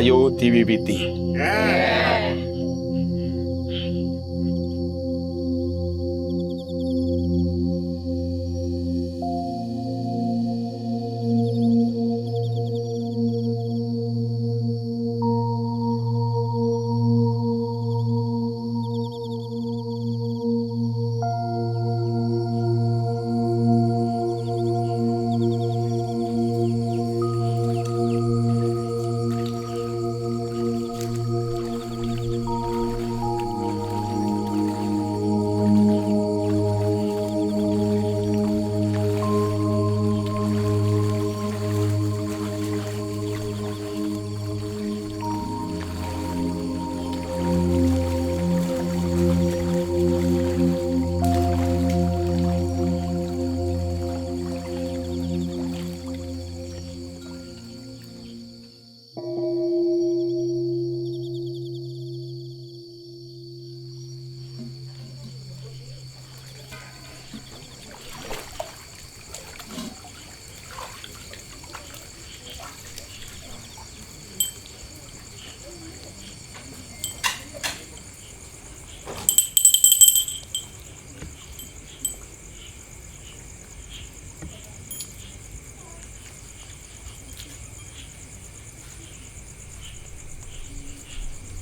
Ayo diwiwiti.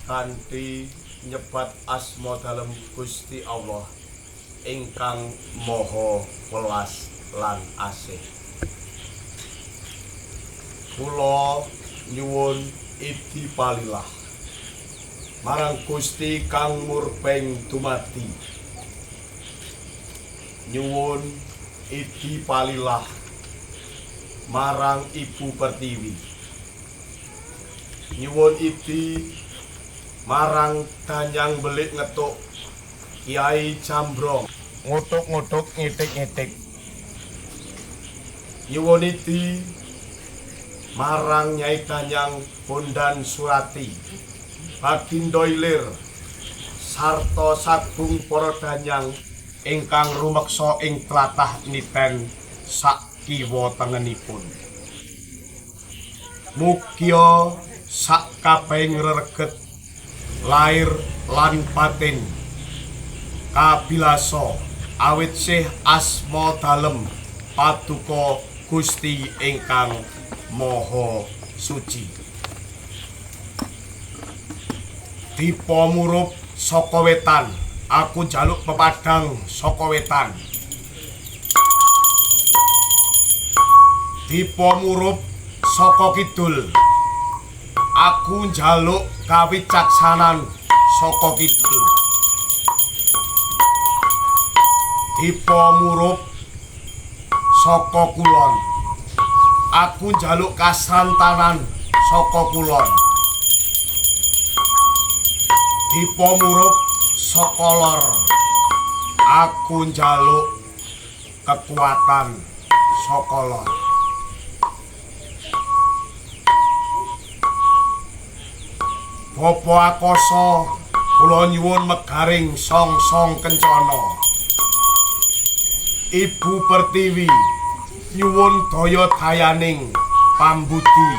Kanthi nyebat asma dalem Gusti Allah ingkang Maha Welas lan Asih. Kula nyuwun idi palilah marang Gusti kang murbeng dumati. Nyuwun idi palilah marang Ibu Pertiwi. Nyuwun idi marang Danyang Belik Ngetuk, Kiai Jambrong ngutuk-ngutuk ngitik-ngitik. Nyuwun idi marang Nyai Danyang Bondan Surati, Bagindo Ilir sarta sagung para danyang ingkang rumeksa ing tlatah niten sak kiwa tengenipun. Mugia sak kabehing rereget lair lan batin kabilasa awit sih asma dalem paduka Gusti ingkang Maha Suci. Dipa murup saka wetan, aku jaluk pepadang saka wetan. Dipa murup saka kidul, aku njaluk kawicaksanan saka kidul. Dipa murup saka kulon, aku njaluk kasrantanan saka kulon. Dipa murup saka lor, aku njaluk kekuatan saka lor. Bapa Akasa, kula nyuwun megaring song-song kencana. Ibu Pertiwi, nyuwun daya dayaning pambudi.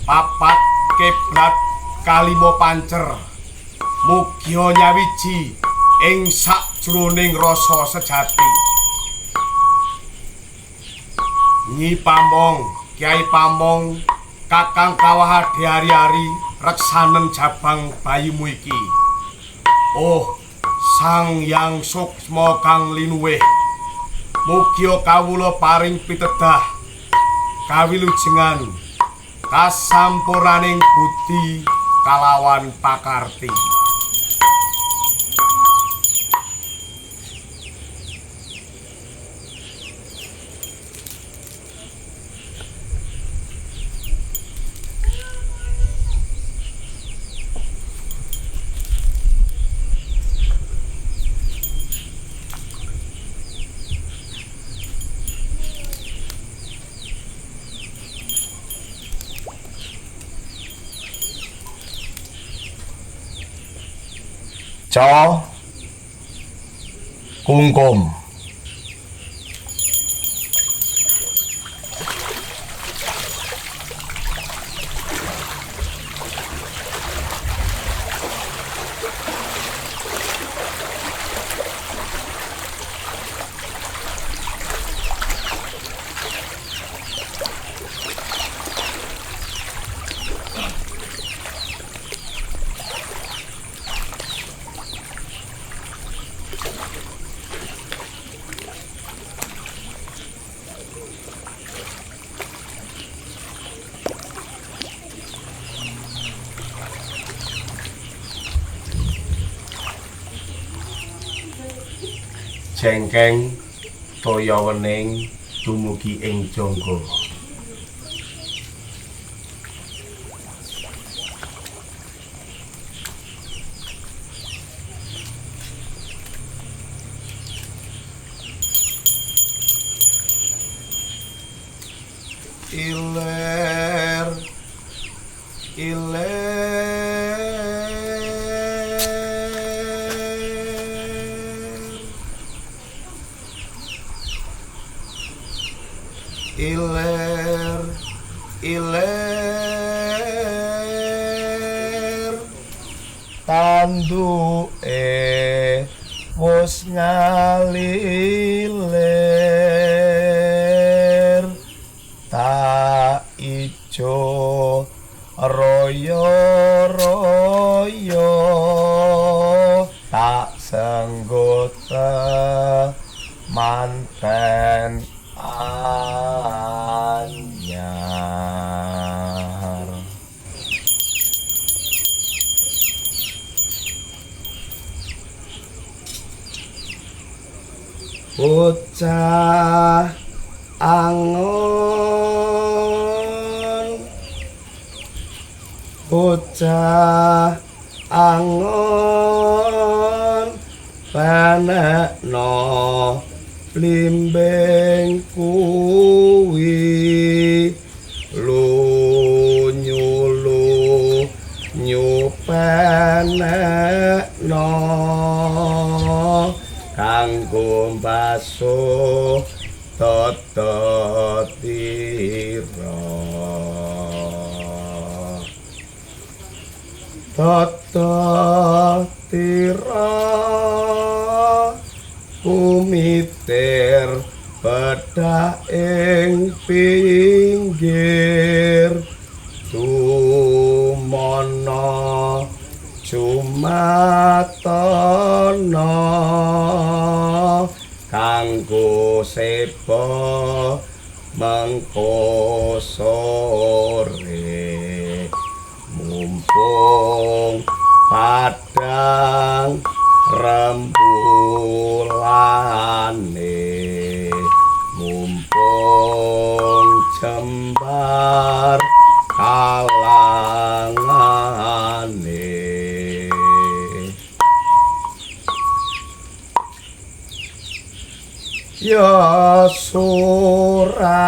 Papat kiblat kalima pancer, mugia nyawiji ing sakjroning rasa sejati. Nyi Pamong, Kyai Pamong, Kakang Kawahadi hari-hari reksanen jabang bayimu iki. Oh, Sang Yang Suksma kang linuwih, mugia kawula paring pitedah kawilujengan kasampuraning budi kalawan pakarti. Ca Kungkum. jengkeng toya wening dumugi ing jangga. Iler tanduke wis ngalilir tak ijo royo tak senggot manten anyar. Bocah angon, bocah angon, penekno blimbing kuwi lu penekno kanggo baso tototira umiter pedah ing pinggir tumono Jumatana kanggo sepo mengko sore mumpung padang rembulane mumpung jembar kalangane. Ya sura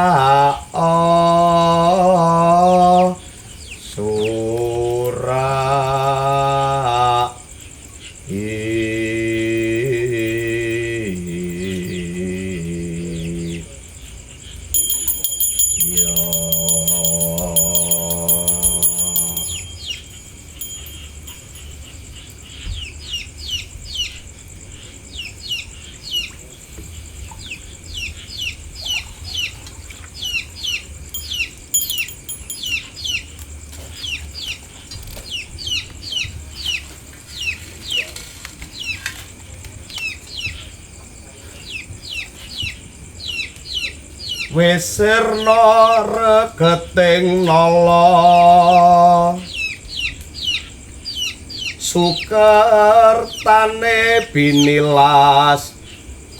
wis sirna regeting nala sukertane binilas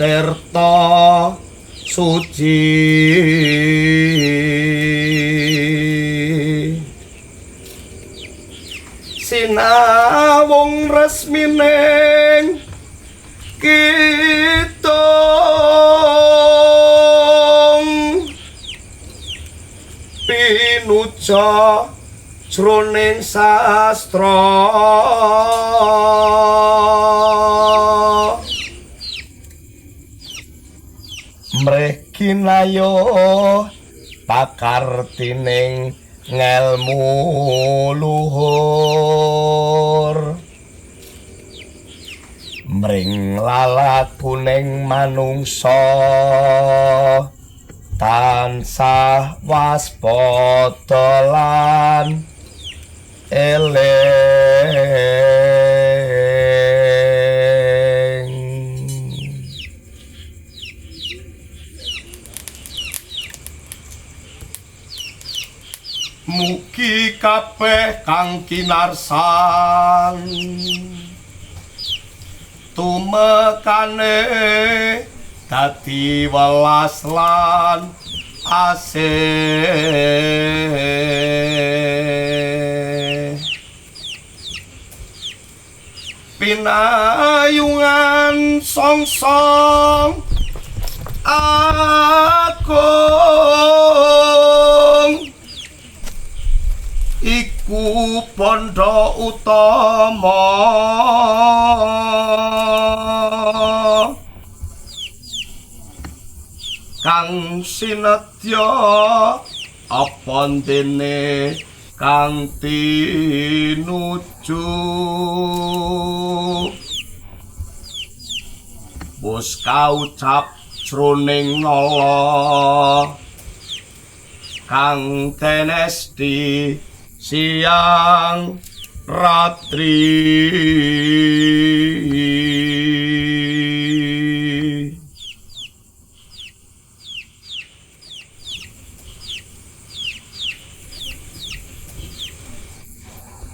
tirta suci sinawung resmining kita pinuja jroning sastra mriki nayo pakartining ngelmu luhur mring lalakuning manungsa tansah waspada lan eling mugi kabeh kang kinarsan tumekane dadi welas lan asih pinayungan song-song agung iku pondok utama kang sinedya apa dene kang tinuju bos kaucap jroning nala kang tenesti siang ratri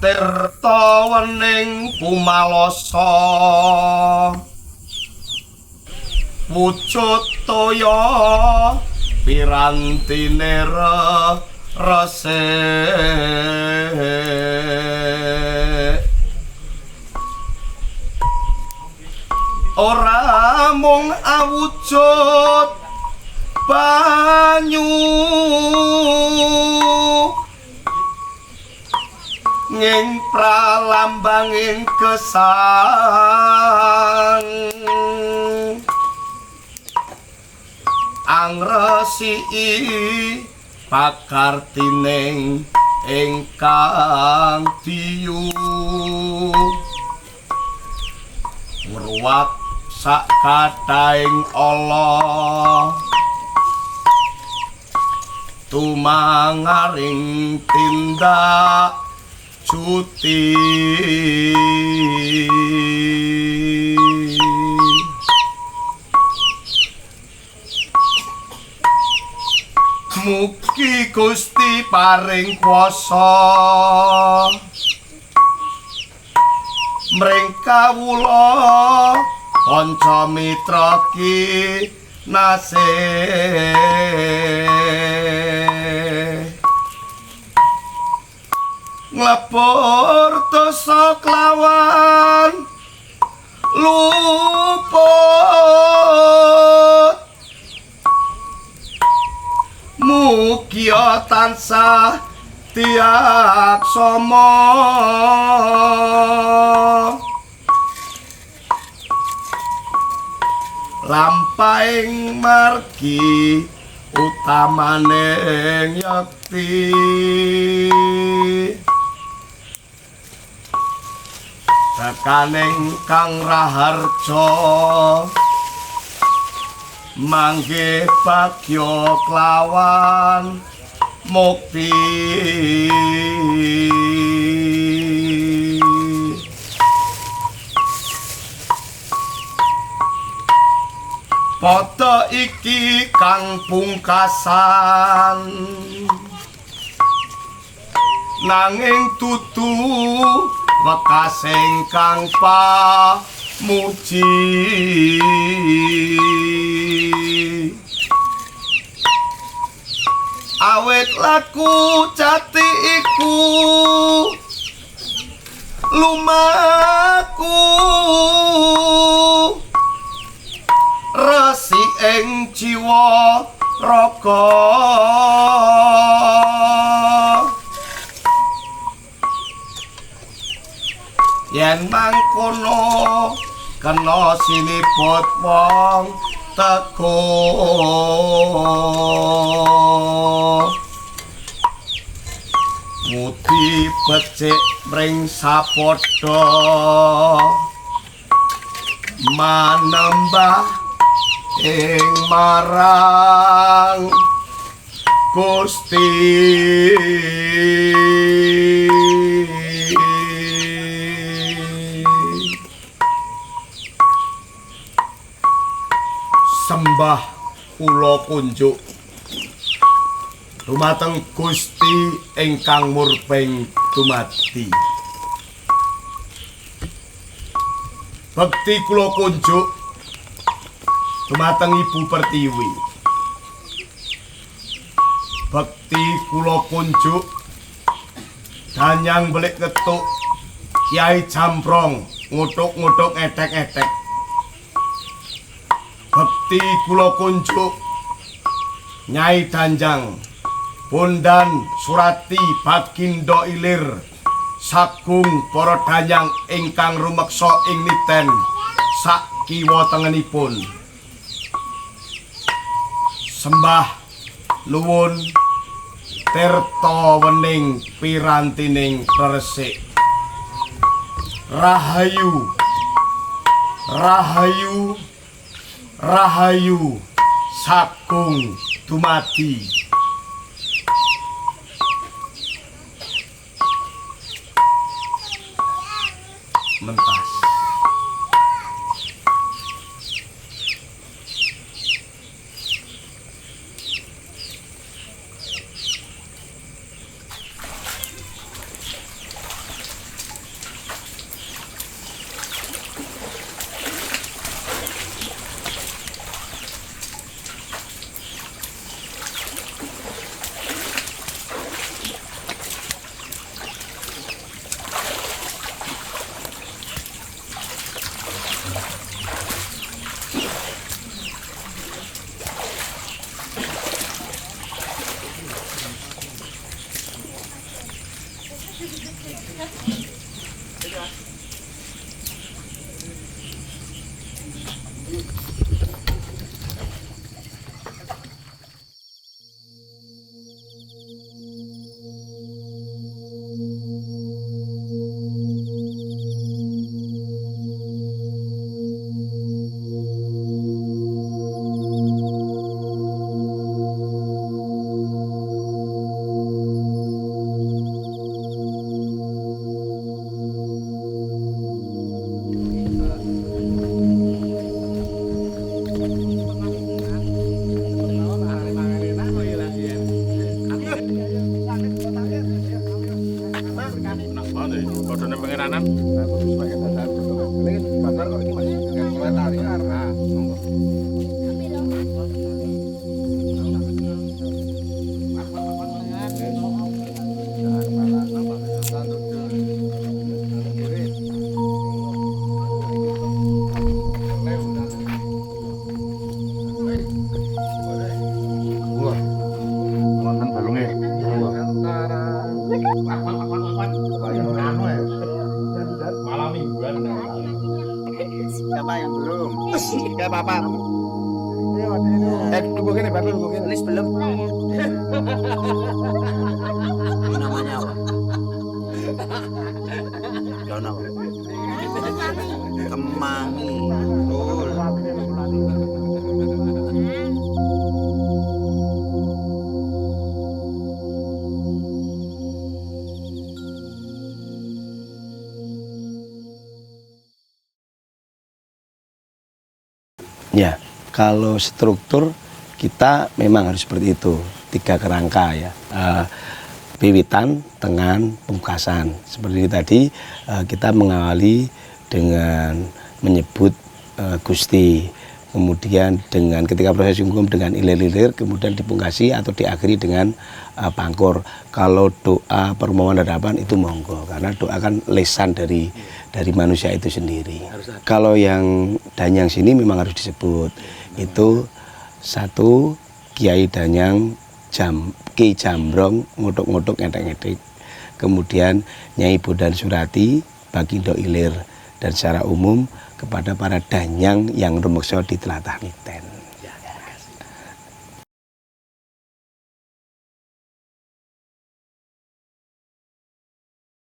tirta wening pumalasa wujud toya pirantine resik ora mung awujud banyu nging pralambanging gesang angresiki pakartining ingkang diyu ngruwat sak kathahing ala tumangaring tindak cuti mugi Gusti paring kuasa mring kawula kanca mitra kinasih nglebur dosa klawan luput mugi tansah diaksama lampahing margi utamaning yakti sakaning kang raharja manggih bagya klawan mukti padha iki kang pungkasan nanging dudu wekas ingkang pamuji awet laku jati iku lumaku resik ing jiwa raga yen mangkono kena siniput wong teguh muti becik mring sapadha manembah ing marang Gusti sembah kula kunjuk dumateng Gusti ingkang murping dumadi bekti kula kunjuk dumateng Ibu Pertiwi. Bekti kula kunjuk danyang belik ketuk Kiai Jambrong ngutuk-ngutuk etek-etek. Bekti kula kunjuk Nyai Danjang Bondan Surati Bagindo Ilir sagung para danyang ingkang rumeksa ing niten sak kiwa tengenipun. Sembah nuwun tirta wening pirantining resik. Rahayu, rahayu, rahayu sagung dumadi. Mentas. Siapa yang belum? Siapa apa? Tunggu gini, baru tunggu gini. Ini belum. Ini namanya apa? Daun apa? Kemangi. Betul. Ya, kalau struktur kita memang harus seperti itu, 3 kerangka ya. Wiwitan, tengan, pungkasan. Seperti tadi kita mengawali dengan menyebut Gusti, kemudian dengan ketika proses hukum dengan ilir-ilir, kemudian dipungkasi atau diakhiri dengan pangkur. Kalau doa permohonan harapan itu monggo, karena doa kan lesan dari manusia itu sendiri. Kalau yang Danyang sini memang harus disebut. Itu satu Kiai Danyang Ki Jambrong ngutuk-ngutuk ngedek-ngedek. Kemudian Nyai Bondan Surati Bagindo Ilir, dan secara umum kepada para danyang yang rumeksa di tlatah Niten.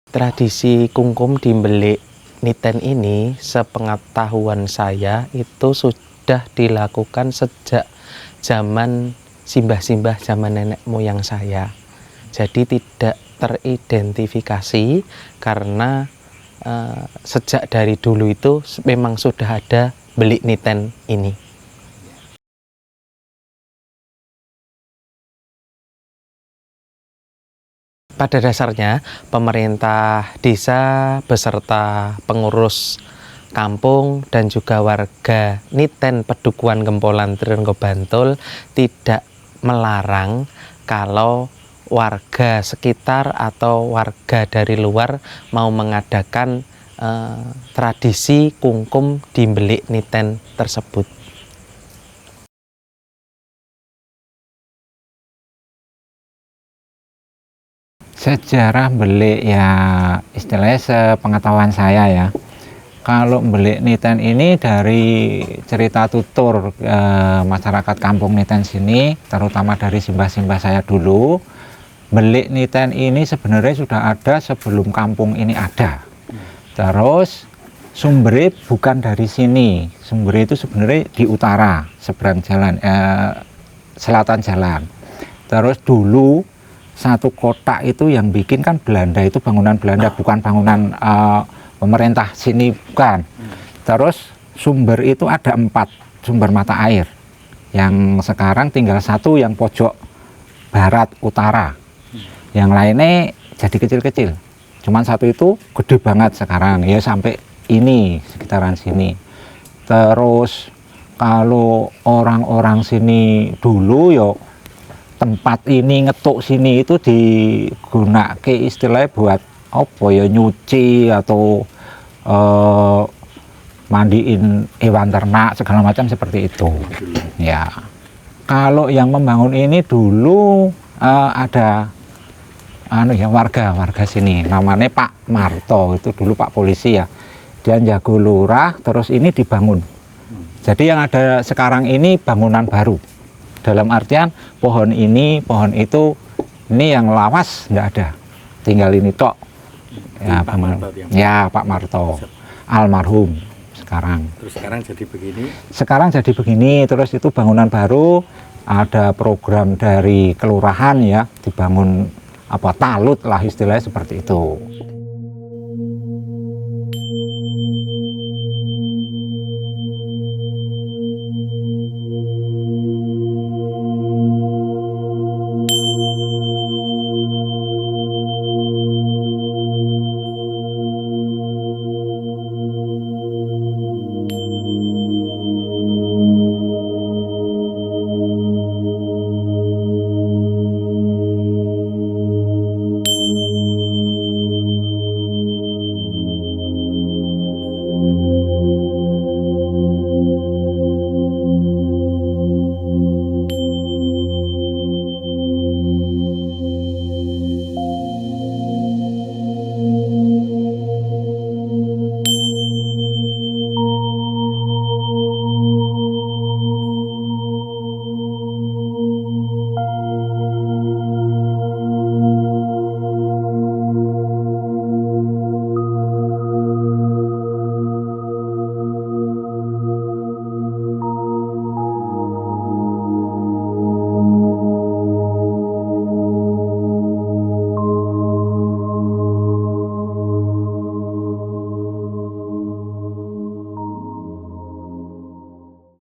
Tradisi kungkum di Mbelik Niten ini, sepengetahuan saya itu sudah dilakukan sejak zaman simbah-simbah zaman nenek moyang saya. Jadi tidak teridentifikasi karena sejak dari dulu itu memang sudah ada Mbelik Niten ini. Pada dasarnya pemerintah desa beserta pengurus kampung dan juga warga Niten Pedukuhan Gempolan Trirenggo Bantul tidak melarang kalau warga sekitar atau warga dari luar mau mengadakan tradisi kungkum di Mbelik Niten tersebut. Sejarah Mbelik ya istilahnya sepengetahuan saya ya. Kalau Mbelik Niten ini dari cerita tutur masyarakat kampung Niten sini, terutama dari simbah-simbah saya dulu, Mbelik Niten ini sebenarnya sudah ada sebelum kampung ini ada. Terus sumbernya bukan dari sini, sumbernya itu sebenarnya di utara, seberang jalan, selatan jalan. Terus dulu satu kotak itu yang bikin kan Belanda, itu bangunan Belanda, bukan bangunan pemerintah sini, bukan. Terus sumber itu ada 4 sumber mata air, yang sekarang tinggal 1 yang pojok barat utara, yang lainnya jadi kecil-kecil. Cuman 1 itu gede banget sekarang, ya sampai ini sekitaran sini. Terus kalau orang-orang sini dulu ya tempat ini ngetuk sini itu digunakan istilahnya buat apa ya, nyuci atau mandiin hewan ternak segala macam seperti itu ya. Kalau yang membangun ini dulu ada warga sini namanya Pak Marto, itu dulu Pak Polisi ya, dia jago lurah. Terus ini dibangun, jadi yang ada sekarang ini bangunan baru, dalam artian pohon ini, pohon itu, ini yang lawas nggak ada, tinggal ini tok ya, Pak Marto almarhum sekarang. Terus sekarang jadi begini. Sekarang jadi begini, terus itu bangunan baru, ada program dari kelurahan ya, dibangun apa talut lah istilahnya seperti itu.